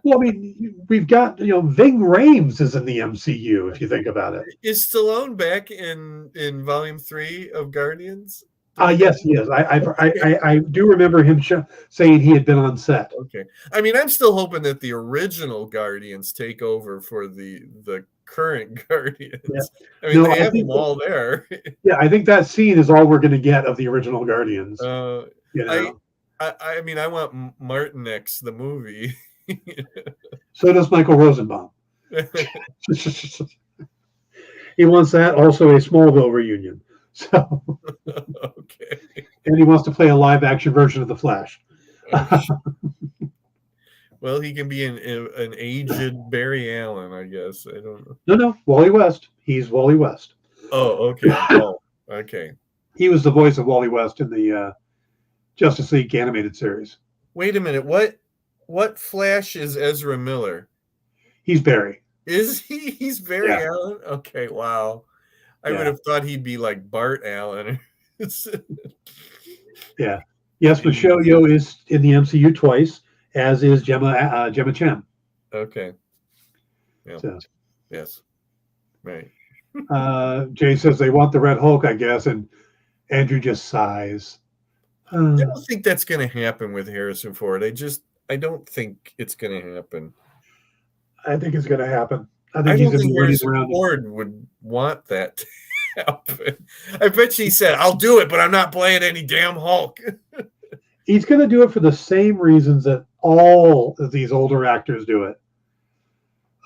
Well, I mean, we've got Ving Rhames is in the MCU if you think about it. Is Stallone back in Volume 3 of Guardians? Yes, he is. I do remember him saying he had been on set. Okay. I mean, I'm still hoping that the original Guardians take over for the current Guardians. Yeah. I mean, they have them all there. Yeah, I think that scene is all we're going to get of the original Guardians. I mean, I want Martin X, the movie. So does Michael Rosenbaum. He wants that, also a Smallville reunion. So, okay. And he wants to play a live action version of the Flash. Well, he can be an aged Barry Allen, I guess. I don't know. No, Wally West. He's Wally West. Oh, okay. Oh, okay. He was the voice of Wally West in the Justice League animated series. Wait a minute. What Flash is Ezra Miller? He's Barry. Is he? He's Barry Allen? Okay, wow. I would have thought he'd be like Bart Allen. Yeah. Yes, Michelle Yeoh is in the MCU twice, as is Gemma Chan. Okay. Yeah. So. Yes. Right. Jay says they want the Red Hulk, I guess, and Andrew just sighs. I don't think that's going to happen with Harrison Ford. I don't think it's going to happen. I think it's going to happen. I don't think Harrison Ford would want that to happen. I bet he said, I'll do it, but I'm not playing any damn Hulk. He's going to do it for the same reasons that all of these older actors do it.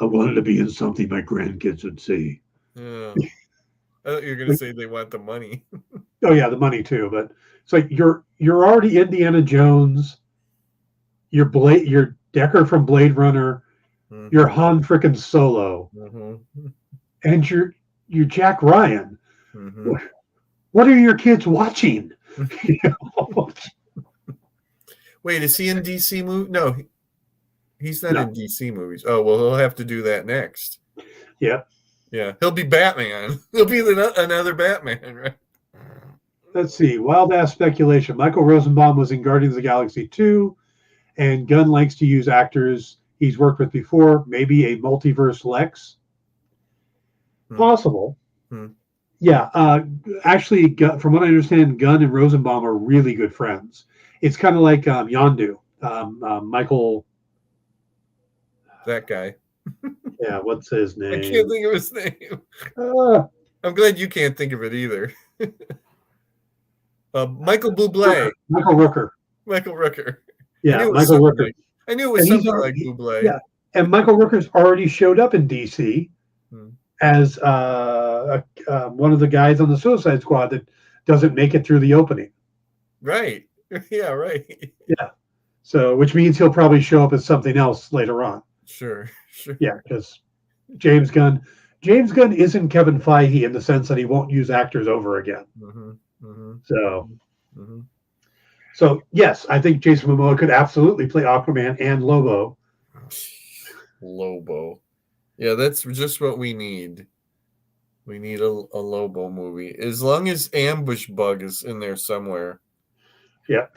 I wanted to be in something my grandkids would see. Yeah. You're going to say they want the money. Oh, yeah, the money too. But it's like you're already Indiana Jones. You're Decker from Blade Runner. Mm-hmm. You're Han frickin' Solo. Mm-hmm. And you're Jack Ryan. Mm-hmm. What are your kids watching? Wait, is he in DC movie? No, he's not in DC movies. Oh, well, he'll have to do that next. Yeah. Yeah, he'll be Batman. He'll be another Batman, right? Let's see. Wild ass speculation. Michael Rosenbaum was in Guardians of the Galaxy 2, and Gunn likes to use actors he's worked with before. Maybe a multiverse Lex. Possible. Yeah. Actually, from what I understand, Gunn and Rosenbaum are really good friends. It's kind of like Yondu, Michael. That guy. Yeah, what's his name? I can't think of his name. I'm glad you can't think of it either. Michael Bublé. Michael Rooker. Michael Rooker. Yeah, Michael Rooker. I knew it was something like Bublé. Yeah, And Michael Rooker's already showed up in DC Hmm. as one of the guys on the Suicide Squad that doesn't make it through the opening. Right. Yeah, right. Yeah. So, which means he'll probably show up as something else later on. Sure, sure. Yeah, because James Gunn, James Gunn isn't Kevin Feige in the sense that he won't use actors over again. Mm-hmm, mm-hmm, So, mm-hmm. so yes, I think Jason Momoa could absolutely play Aquaman and Lobo. Lobo. Yeah, that's just what we need. We need a Lobo movie. As long as Ambush Bug is in there somewhere. Yeah.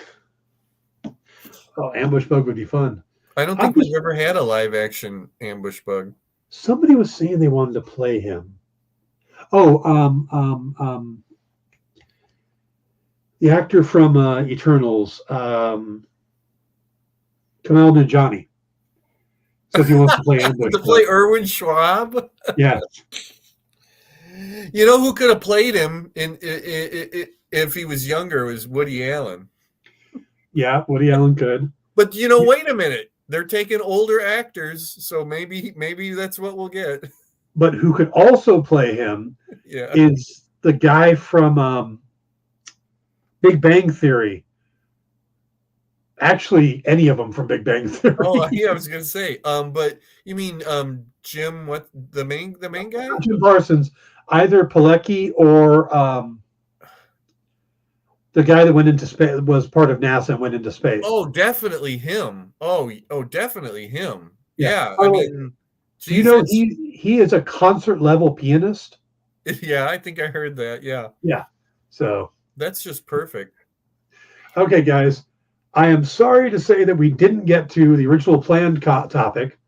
Oh, Ambush Bug would be fun. I don't think we've ever had a live action Ambush Bug. Somebody was saying they wanted to play him. Oh, the actor from Eternals, Kamal Nanjiani, says he wants to play Ambush To Bug. play Erwin Schwab? Yeah. You know who could have played him if he was younger was Woody Allen. Yeah, Woody Allen could. But wait a minute. They're taking older actors, so maybe that's what we'll get. But who could also play him Yeah. is the guy from Big Bang Theory. Actually, any of them from Big Bang Theory. Oh, yeah, I was gonna say. But you mean Jim? What the main guy? Jim Parsons, either Pilecki or the guy that went into space, was part of NASA and went into space. Oh, definitely him. Oh, definitely him. Yeah, By I the way, mean, do you know Jesus. he is a concert level pianist? Yeah, I think I heard that. Yeah, Yeah. So that's just perfect. okay, guys, I am sorry to say that we didn't get to the original planned topic,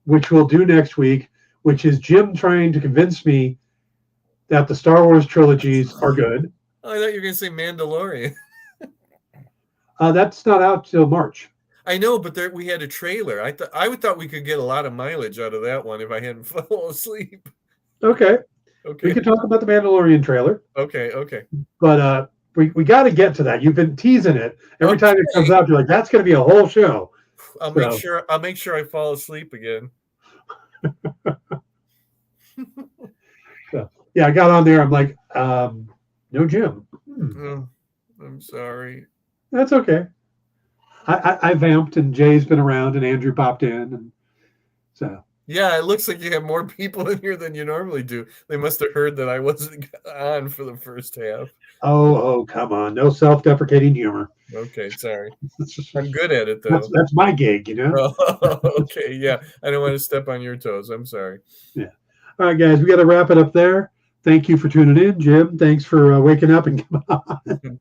which we'll do next week, which is Jim trying to convince me that the Star Wars trilogies are good. Oh, I thought you were gonna say Mandalorian. That's not out till March. I know, but we had a trailer. I thought we could get a lot of mileage out of that one if I hadn't fallen asleep. Okay. Okay. We can talk about the Mandalorian trailer. Okay. But we got to get to that. You've been teasing it. Every time it comes out, you're like, that's going to be a whole show. I'll make sure I fall asleep again. So, yeah, I got on there. I'm like, no Jim. Oh, I'm sorry. That's okay. I vamped, and Jay's been around, and Andrew popped in, and so. Yeah, it looks like you have more people in here than you normally do. They must have heard that I wasn't on for the first half. Oh, come on. No self-deprecating humor. Okay, sorry. I'm good at it, though. That's my gig, you know? Oh, okay, yeah. I don't want to step on your toes. I'm sorry. Yeah. All right, guys, we got to wrap it up there. Thank you for tuning in. Jim, thanks for waking up and coming on.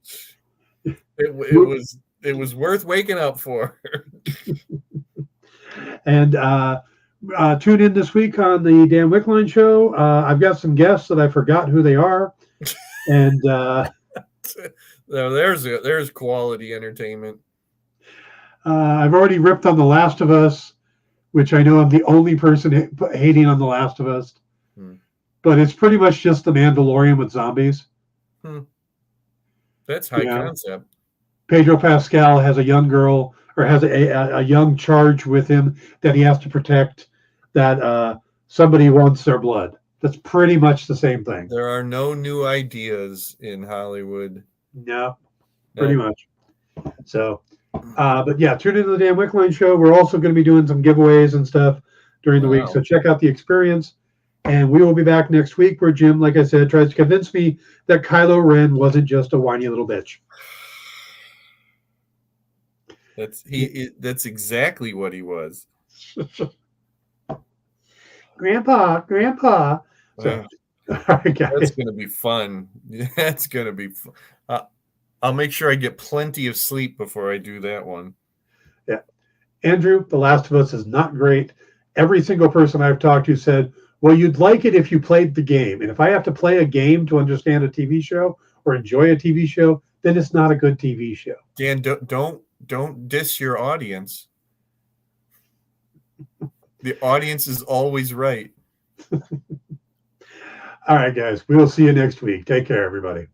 It was worth waking up for. And tune in this week on the Dan Wickline Show. I've got some guests that I forgot who they are. And there's quality entertainment. I've already ripped on The Last of Us, which I know I'm the only person hating on The Last of Us. But it's pretty much just The Mandalorian with zombies. That's high concept. Pedro Pascal has a young girl, or has a young charge with him that he has to protect, that somebody wants their blood. That's pretty much the same thing. There are no new ideas in Hollywood. No, pretty much. So, but yeah, tune into the Dan Wickline Show. We're also going to be doing some giveaways and stuff during the week. So check out the experience. And we will be back next week where Jim, like I said, tries to convince me that Kylo Ren wasn't just a whiny little bitch. That's exactly what he was. Grandpa. So, all right, guys. That's going to be fun. That's going to be fun. I'll make sure I get plenty of sleep before I do that one. Yeah. Andrew, The Last of Us is not great. Every single person I've talked to said, well, you'd like it if you played the game. And if I have to play a game to understand a TV show or enjoy a TV show, then it's not a good TV show. Dan, don't diss your audience. The audience is always right. All right, guys. We will see you next week. Take care, everybody.